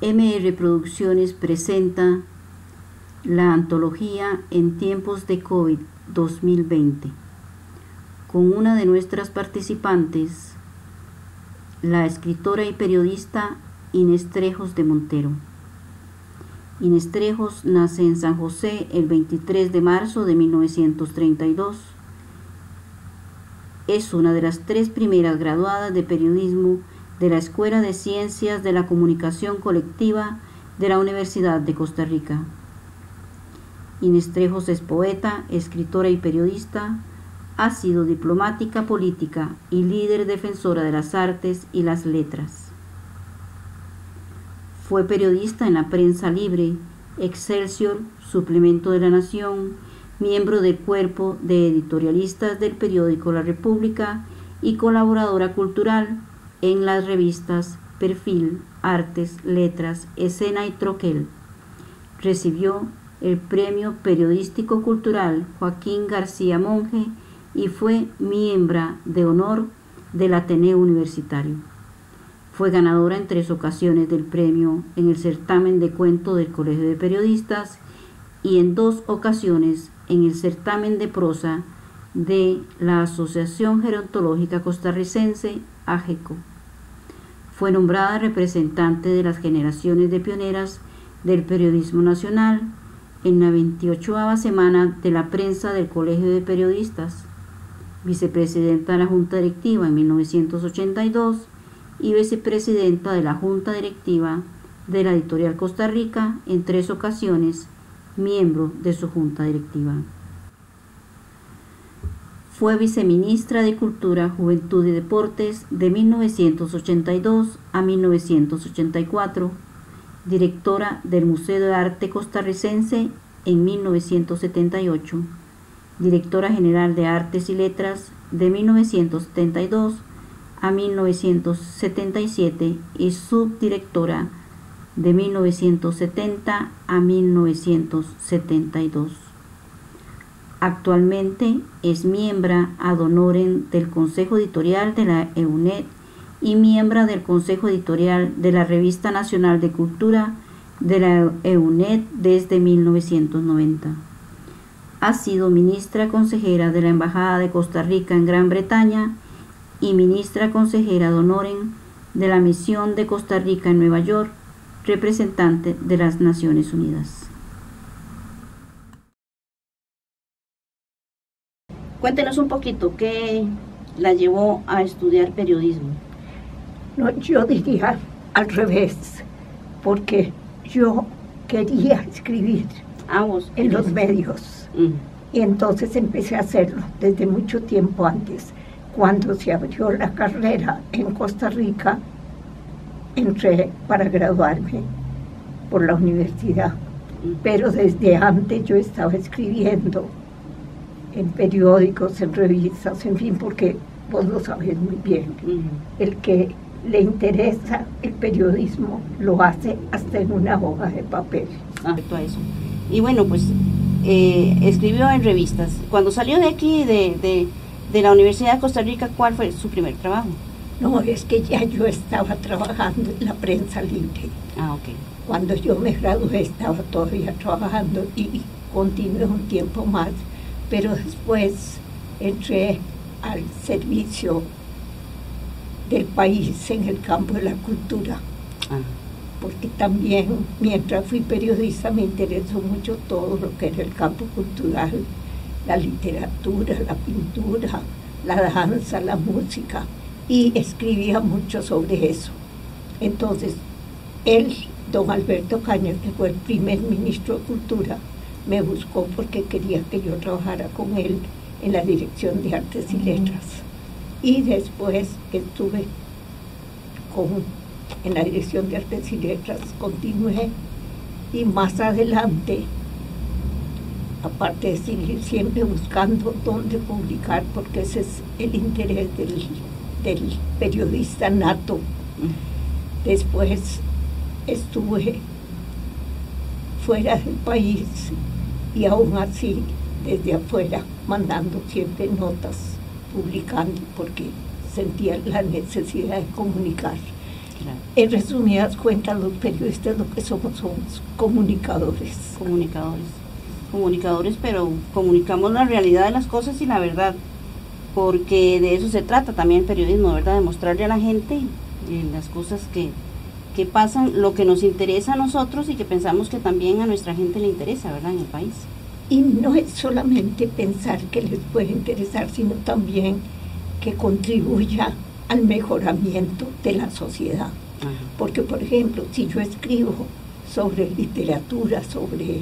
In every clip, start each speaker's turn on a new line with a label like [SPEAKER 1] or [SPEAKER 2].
[SPEAKER 1] MR Producciones presenta la antología En tiempos de COVID 2020, con una de nuestras participantes, la escritora y periodista Inés Trejos de Montero. Inés Trejos nace en San José el 23 de marzo de 1932. Es una de las 3 primeras graduadas de periodismo de la Escuela de Ciencias de la Comunicación Colectiva de la Universidad de Costa Rica. Inés Trejos es poeta, escritora y periodista. Ha sido diplomática política y líder defensora de las artes y las letras. Fue periodista en la Prensa Libre, Excelsior, Suplemento de la Nación, miembro del cuerpo de editorialistas del periódico La República y colaboradora cultural en las revistas Perfil, Artes, Letras, Escena y Troquel. Recibió el Premio Periodístico Cultural Joaquín García Monge y fue miembro de honor del Ateneo Universitario. Fue ganadora en 3 ocasiones del premio en el certamen de cuento del Colegio de Periodistas y en 2 ocasiones en el certamen de prosa de la Asociación Gerontológica Costarricense, AGECO. Fue nombrada representante de las generaciones de pioneras del periodismo nacional en la 28ª semana de la prensa del Colegio de Periodistas, vicepresidenta de la Junta Directiva en 1982 y vicepresidenta de la Junta Directiva de la Editorial Costa Rica en 3 ocasiones, miembro de su Junta Directiva. Fue viceministra de Cultura, Juventud y Deportes de 1982 a 1984, directora del Museo de Arte Costarricense en 1978, directora general de Artes y Letras de 1972 a 1977 y subdirectora de 1970 a 1972. Actualmente es miembro ad honorem del Consejo Editorial de la EUNED y miembro del Consejo Editorial de la Revista Nacional de Cultura de la EUNED desde 1990. Ha sido ministra consejera de la Embajada de Costa Rica en Gran Bretaña y ministra consejera ad honorem de la Misión de Costa Rica en Nueva York, representante de las Naciones Unidas. Cuéntenos un poquito qué la llevó a estudiar periodismo.
[SPEAKER 2] No, yo diría al revés, porque yo quería escribir en los medios. Y entonces empecé a hacerlo desde mucho tiempo antes. Cuando se abrió la carrera en Costa Rica, entré para graduarme por la universidad. Pero desde antes yo estaba escribiendo en periódicos, en revistas, en fin, porque vos lo sabés muy bien. El que le interesa el periodismo lo hace hasta en una hoja de papel.
[SPEAKER 1] Respecto a eso. Y bueno, pues escribió en revistas. Cuando salió de aquí, de la Universidad de Costa Rica, ¿cuál fue su primer trabajo?
[SPEAKER 2] No, es que ya yo estaba trabajando en la Prensa Libre.
[SPEAKER 1] Ok.
[SPEAKER 2] Cuando yo me gradué estaba todavía trabajando y continué un tiempo más, pero después entré al servicio del país en el campo de la cultura. Porque también, mientras fui periodista, me interesó mucho todo lo que era el campo cultural, la literatura, la pintura, la danza, la música, y escribía mucho sobre eso. Entonces, don Alberto Cañas, que fue el primer ministro de Cultura, me buscó porque quería que yo trabajara con él en la Dirección de Artes y Letras. Y después estuve en la Dirección de Artes y Letras, continué, y más adelante, aparte de seguir siempre buscando dónde publicar, porque ese es el interés del periodista nato. Después estuve fuera del país y aún así desde afuera mandando siempre notas, publicando, porque sentía la necesidad de comunicar.
[SPEAKER 1] Claro.
[SPEAKER 2] En resumidas cuentas, los periodistas lo que somos comunicadores.
[SPEAKER 1] Comunicadores, pero comunicamos la realidad de las cosas y la verdad, porque de eso se trata también el periodismo, ¿verdad? De mostrarle a la gente las cosas que pasan, lo que nos interesa a nosotros y que pensamos que también a nuestra gente le interesa, ¿verdad? En el país.
[SPEAKER 2] Y no es solamente pensar que les puede interesar, sino también que contribuya al mejoramiento de la sociedad.
[SPEAKER 1] Ajá.
[SPEAKER 2] Porque, por ejemplo, si yo escribo sobre literatura, sobre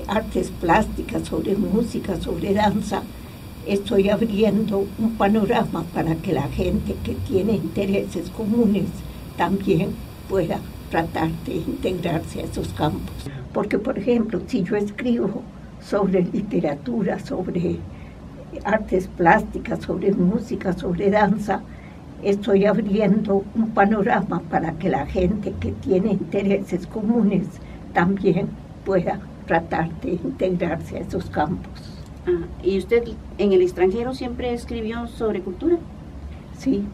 [SPEAKER 2] artes plásticas, sobre música, sobre danza, estoy abriendo un panorama para que la gente que tiene intereses comunes también pueda tratar de integrarse a esos campos. Porque, por ejemplo, si yo escribo sobre literatura, sobre artes plásticas, sobre música, sobre danza, estoy abriendo un panorama para que la gente que tiene intereses comunes también pueda tratar de integrarse a esos campos.
[SPEAKER 1] ¿Y usted en el extranjero siempre escribió sobre cultura?
[SPEAKER 2] Sí,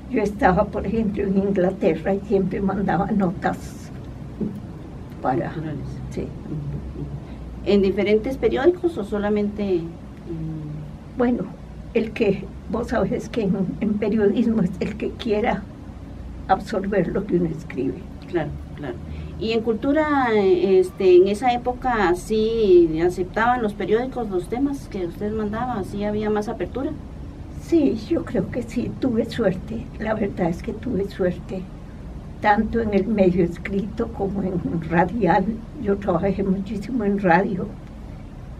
[SPEAKER 2] yo estaba, por ejemplo, en Inglaterra y siempre mandaba notas para...
[SPEAKER 1] Culturales.
[SPEAKER 2] Sí.
[SPEAKER 1] ¿En diferentes periódicos o solamente...?
[SPEAKER 2] Bueno, vos sabés que en periodismo es el que quiera absorber lo que uno escribe.
[SPEAKER 1] Claro. Y en cultura, en esa época, ¿sí aceptaban los periódicos los temas que usted mandaba? ¿Sí había más apertura?
[SPEAKER 2] Sí, yo creo que sí, tuve suerte. La verdad es que tuve suerte, tanto en el medio escrito como en radial. Yo trabajé muchísimo en radio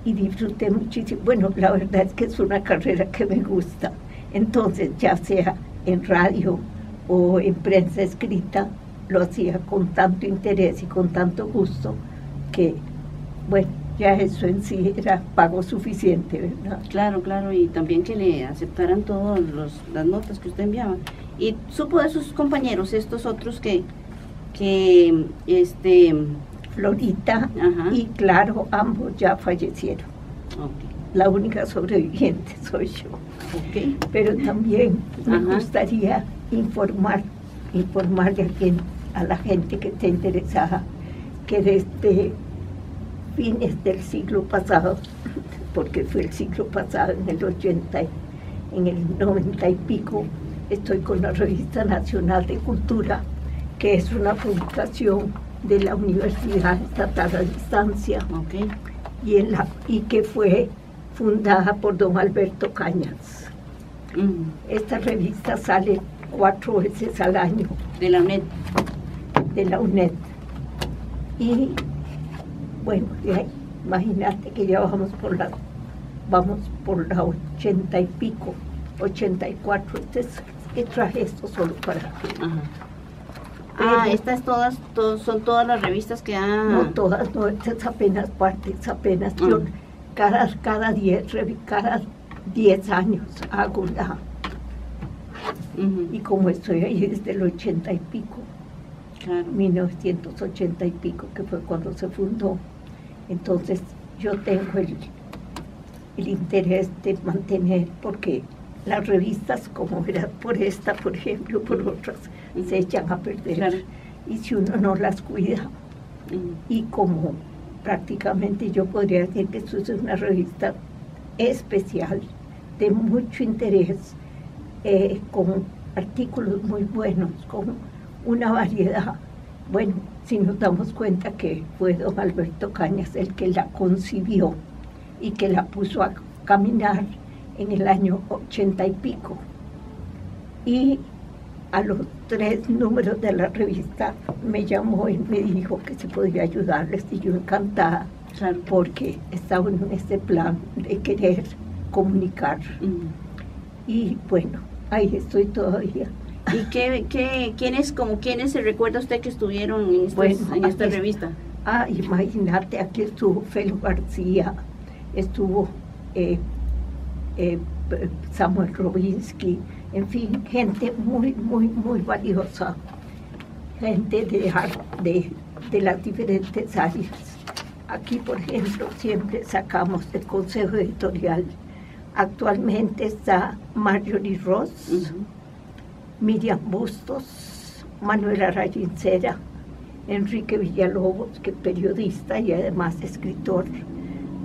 [SPEAKER 2] y disfruté muchísimo. Bueno, la verdad es que es una carrera que me gusta. Entonces, ya sea en radio o en prensa escrita, lo hacía con tanto interés y con tanto gusto que, bueno, ya eso en sí era pago suficiente, ¿verdad?
[SPEAKER 1] Claro, y también que le aceptaran todas las notas que usted enviaba. Y supo de sus compañeros, estos otros que
[SPEAKER 2] Florita. Ajá. Y Claro, ambos ya fallecieron.
[SPEAKER 1] Okay.
[SPEAKER 2] La única sobreviviente soy yo.
[SPEAKER 1] Okay.
[SPEAKER 2] Pero también me gustaría informar a la gente que esté interesada que desde fines del siglo pasado, porque fue el siglo pasado, en el 90 y pico, estoy con la Revista Nacional de Cultura, que es una publicación de la Universidad Estatal a Distancia,
[SPEAKER 1] okay,
[SPEAKER 2] y que fue fundada por don Alberto Cañas. Esta revista sale 4 veces al año.
[SPEAKER 1] De la UNED.
[SPEAKER 2] De la UNED. Y bueno, imagínate que ya vamos por la 80 y pico, 84. Entonces, que traje esto solo para ti.
[SPEAKER 1] Estas son todas las revistas que han...
[SPEAKER 2] No todas, no, estas es apenas parte, yo cada 10 años hago la... Y como estoy ahí desde el 80 y pico,
[SPEAKER 1] claro,
[SPEAKER 2] 1980 y pico, que fue cuando se fundó, entonces yo tengo el interés de mantener, porque las revistas, como verás, por esta, por ejemplo, por otras, se echan a perder.
[SPEAKER 1] Claro.
[SPEAKER 2] Y si uno no las cuida, y como prácticamente yo podría decir que esto es una revista especial, de mucho interés, con artículos muy buenos, con una variedad. Bueno, si nos damos cuenta que fue don Alberto Cañas el que la concibió y que la puso a caminar en el año 80 y pico. Y a los 3 números de la revista me llamó y me dijo que se podía ayudarles, y yo encantada,
[SPEAKER 1] claro,
[SPEAKER 2] porque estaba en este plan de querer comunicar. Y bueno, ahí estoy todavía.
[SPEAKER 1] ¿Y quiénes se recuerda usted que estuvieron en esta revista?
[SPEAKER 2] Imagínate, aquí estuvo Felo García, estuvo Samuel Robinsky, en fin, gente muy, muy, muy valiosa, gente de las diferentes áreas. Aquí, por ejemplo, siempre sacamos del consejo editorial. Actualmente está Marjorie Ross, Miriam Bustos, Manuel Arayincera, Enrique Villalobos, que es periodista y además escritor,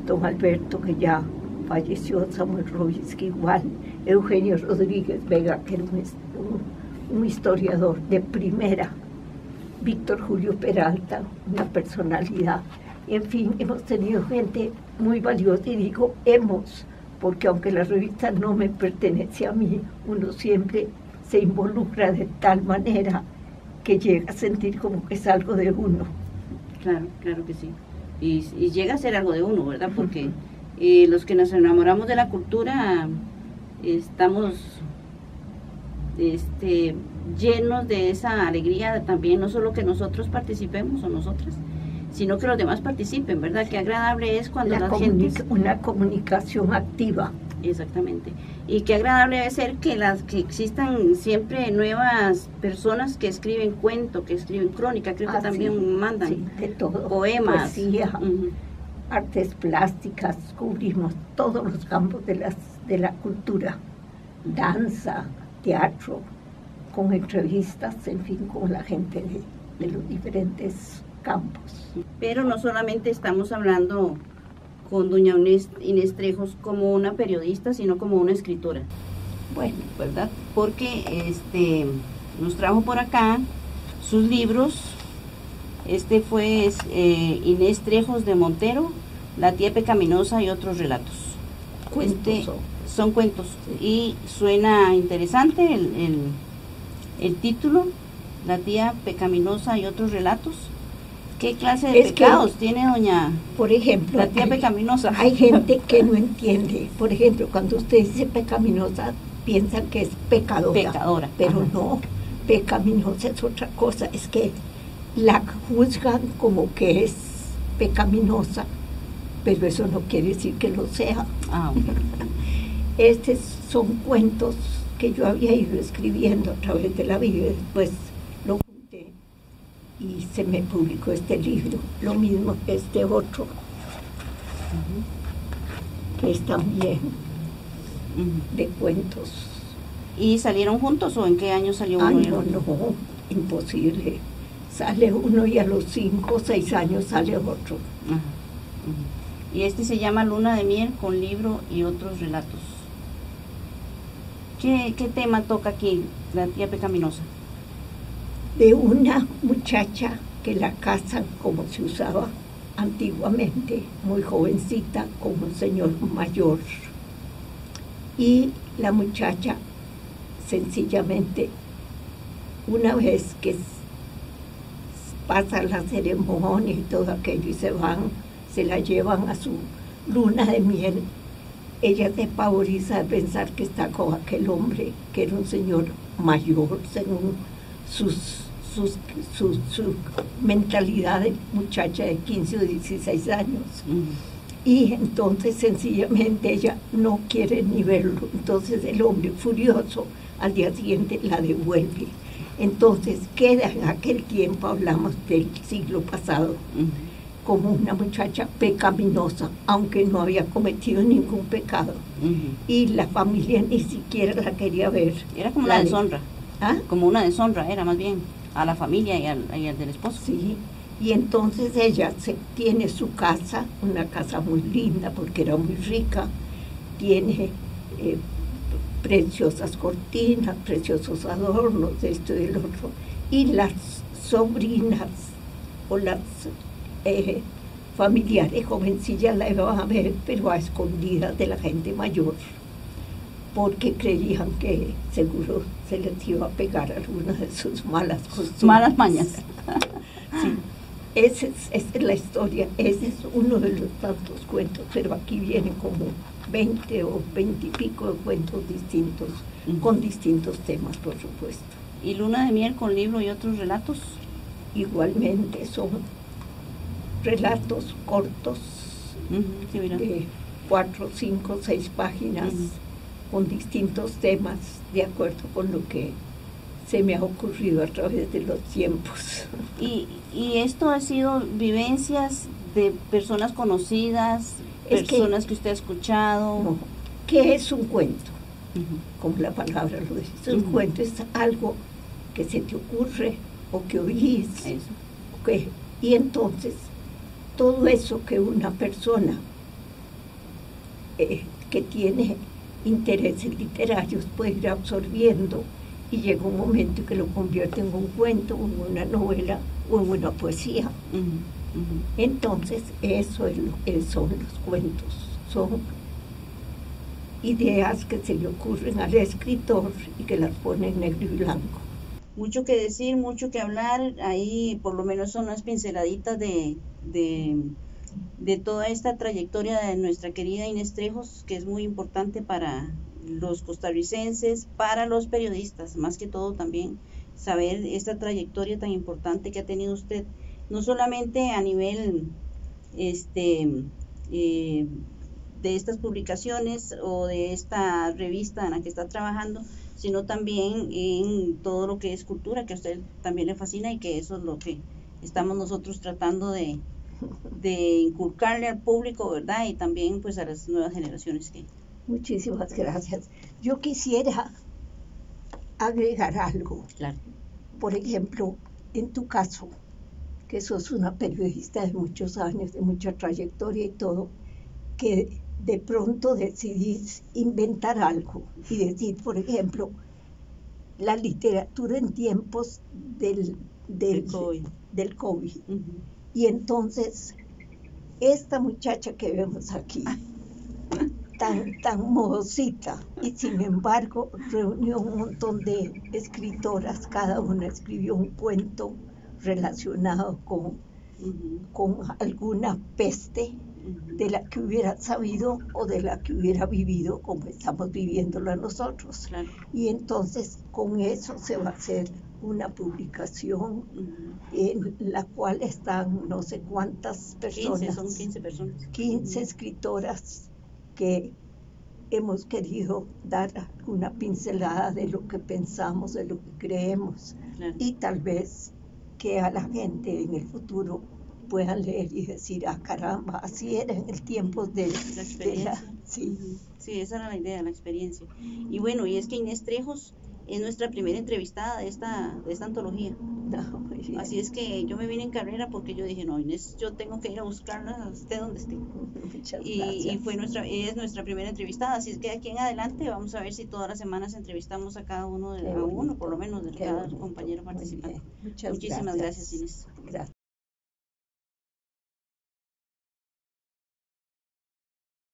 [SPEAKER 2] don Alberto, que ya falleció, Samuel Robinsky igual, Eugenio Rodríguez Vega, que era un historiador de primera, Víctor Julio Peralta, una personalidad. En fin, hemos tenido gente muy valiosa, y digo hemos, porque aunque la revista no me pertenece a mí, uno siempre se involucra de tal manera que llega a sentir como que es algo de uno.
[SPEAKER 1] Claro, claro que sí. Y llega a ser algo de uno, ¿verdad? Porque los que nos enamoramos de la cultura estamos llenos de esa alegría también, no solo que nosotros participemos o nosotras, sino que los demás participen, ¿verdad? Qué agradable es cuando la gente...
[SPEAKER 2] Una comunicación activa.
[SPEAKER 1] Exactamente. Y qué agradable debe ser que existan siempre nuevas personas que escriben cuento, que escriben crónica, creo que también mandan
[SPEAKER 2] de todo,
[SPEAKER 1] poemas,
[SPEAKER 2] poesía, artes plásticas, cubrimos todos los campos de la cultura, danza, teatro, con entrevistas, en fin, con la gente de los diferentes campos.
[SPEAKER 1] Pero no solamente estamos hablando con doña Inés Trejos como una periodista, sino como una escritora. Bueno, ¿verdad? Porque nos trajo por acá sus libros. Fue Inés Trejos de Montero, La tía pecaminosa y otros relatos.
[SPEAKER 2] Cuentos
[SPEAKER 1] son cuentos. Sí. Y suena interesante el título, La tía pecaminosa y otros relatos. ¿Qué clase de pecados tiene doña,
[SPEAKER 2] por ejemplo,
[SPEAKER 1] la tía pecaminosa?
[SPEAKER 2] Hay gente que no entiende. Por ejemplo, cuando usted dice pecaminosa, piensan que es pecadora. Pero ajá, no, pecaminosa es otra cosa. Es que la juzgan como que es pecaminosa, pero eso no quiere decir que lo sea. Estos son cuentos que yo había ido escribiendo a través de la vida, y después lo junté y se me publicó este libro. Lo mismo que este otro, que es también de cuentos.
[SPEAKER 1] ¿Y salieron juntos o en qué año salió uno?
[SPEAKER 2] No, imposible. Sale uno y a los 5 o 6 años sale otro.
[SPEAKER 1] Y se llama Luna de Miel con libro y otros relatos. ¿Qué tema toca aquí la tía pecaminosa?
[SPEAKER 2] De una muchacha que la casan como se usaba antiguamente, muy jovencita, con un señor mayor. Y la muchacha, sencillamente, una vez que pasa la ceremonia y todo aquello y se la llevan a su luna de miel, ella se pavoriza de pensar que está con aquel hombre, que era un señor mayor, según su mentalidad de muchacha de 15 o 16 años. Y entonces sencillamente ella no quiere ni verlo. Entonces el hombre, furioso, al día siguiente la devuelve. Entonces queda en aquel tiempo, hablamos del siglo pasado, como una muchacha pecaminosa, aunque no había cometido ningún pecado. Y la familia ni siquiera la quería ver.
[SPEAKER 1] Era como una deshonra. Como una deshonra, era más bien a la familia y al del esposo.
[SPEAKER 2] Sí, y entonces ella tiene su casa, una casa muy linda porque era muy rica, tiene preciosas cortinas, preciosos adornos, de esto y del otro, y las sobrinas o las familiares jovencillas la iban a ver, pero a escondidas de la gente mayor, porque creían que seguro se les iba a pegar alguna de sus malas costumbres.
[SPEAKER 1] Malas mañas.
[SPEAKER 2] Sí, esa es la historia, ese es uno de los tantos cuentos, pero aquí vienen como 20 o 20 y pico de cuentos distintos, con distintos temas, por supuesto.
[SPEAKER 1] ¿Y Luna de Miel con libro y otros relatos?
[SPEAKER 2] Igualmente son relatos cortos, de 4, 5, 6 páginas, con distintos temas, de acuerdo con lo que se me ha ocurrido a través de los tiempos.
[SPEAKER 1] ¿Y esto ha sido vivencias de personas conocidas, personas que usted ha escuchado?
[SPEAKER 2] No. ¿Qué es un cuento? Como la palabra lo dice. Un cuento es algo que se te ocurre o que oís.
[SPEAKER 1] Eso.
[SPEAKER 2] Y entonces, todo eso que una persona que tiene intereses literarios puede ir absorbiendo, y llega un momento que lo convierte en un cuento, en una novela o en una poesía. Entonces, eso es lo que son los cuentos. Son ideas que se le ocurren al escritor y que las pone en negro y blanco.
[SPEAKER 1] Mucho que decir, mucho que hablar. Ahí por lo menos son unas pinceladitas de toda esta trayectoria de nuestra querida Inés Trejos, que es muy importante para los costarricenses, para los periodistas, más que todo también saber esta trayectoria tan importante que ha tenido usted, no solamente a nivel de estas publicaciones o de esta revista en la que está trabajando, sino también en todo lo que es cultura, que a usted también le fascina, y que eso es lo que estamos nosotros tratando de inculcarle al público, ¿verdad? Y también pues a las nuevas generaciones que...
[SPEAKER 2] Muchísimas gracias. Yo quisiera agregar algo.
[SPEAKER 1] Claro.
[SPEAKER 2] Por ejemplo, en tu caso, que sos una periodista de muchos años, de mucha trayectoria y todo, que de pronto decidís inventar algo y decir, por ejemplo, la literatura en tiempos del COVID. Y entonces, esta muchacha que vemos aquí, tan modosita, y sin embargo reunió un montón de escritoras, cada una escribió un cuento relacionado con alguna peste de la que hubiera sabido o de la que hubiera vivido, como estamos viviéndola nosotros.
[SPEAKER 1] Claro.
[SPEAKER 2] Y entonces con eso se va a hacer una publicación en la cual están no sé cuántas personas.
[SPEAKER 1] Son 15 personas.
[SPEAKER 2] 15 escritoras que hemos querido dar una pincelada de lo que pensamos, de lo que creemos.
[SPEAKER 1] Claro.
[SPEAKER 2] Y tal vez que a la gente en el futuro puedan leer y decir, caramba, así era en el tiempo de
[SPEAKER 1] la experiencia.
[SPEAKER 2] Sí,
[SPEAKER 1] esa era la idea, la experiencia. Y bueno, y es que Inés Trejos es nuestra primera entrevistada de esta antología.
[SPEAKER 2] No, muy bien.
[SPEAKER 1] Así es que yo me vine en carrera porque yo dije, no, Inés, yo tengo que ir a buscarla, esté donde esté.
[SPEAKER 2] Muchas
[SPEAKER 1] Y
[SPEAKER 2] gracias.
[SPEAKER 1] ella es nuestra primera entrevistada, así es que de aquí en adelante vamos a ver si todas las semanas entrevistamos a cada uno, a uno por lo menos, de cada compañero participante.
[SPEAKER 2] Muchísimas
[SPEAKER 1] gracias, Inés.
[SPEAKER 2] Gracias.